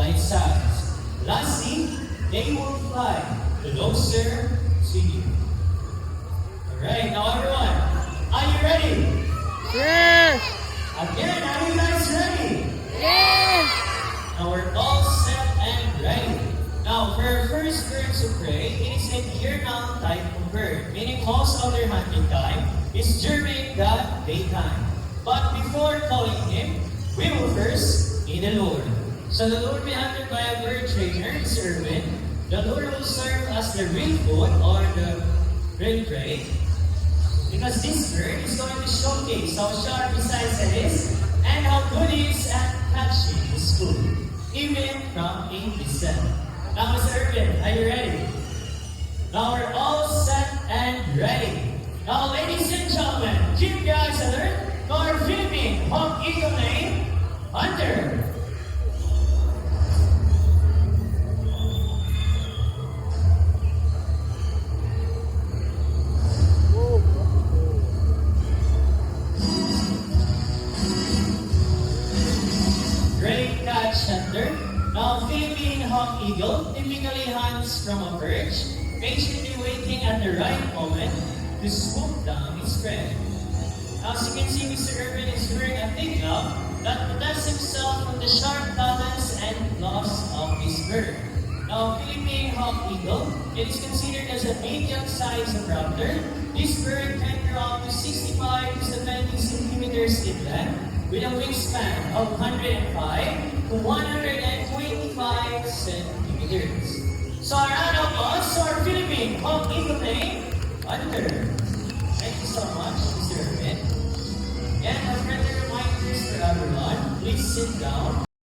flight size. Lastly, they will fly closer to you. Alright, now everyone, are you ready? Yes! Again, are you guys ready? Yes! Now we're all set and ready. Now, for our first bird to pray, it is a year-round type of bird, meaning most of their hunting time is during the daytime. But before calling him, we will first need the Lord. So the Lord will be hunted by a bird trainer, Sir Erwin. The Lord will serve as the real food or the real prey. Because this bird is going to showcase how sharp his eyesight is and how good he is at catching his food, even from a distance. Now, Mr. Erwin, are you ready? Now we're all set and ready. Now, ladies and gentlemen, keep your eyes alert for our Philippine Hawk Eagle named Hunter. Great catch, Hunter. Now, Philippine Hawk Eagle typically hunts from a perch, patiently waiting at the right moment to swoop down its prey. Now, as you can see, Mr. Erwin is wearing a thick glove that protects himself from the sharp talons and claws of this bird. Now, Philippine Hawk Eagle, it is considered as a medium-sized raptor. This bird can grow up to 65 to 70 centimeters in length, with a wingspan of 105 to 125 centimeters. So our round of applause to our Philippine Hawk Eagle named Hunter. Thank you so much, Mr. Erwin. And a friendly reminders for everyone, please sit down.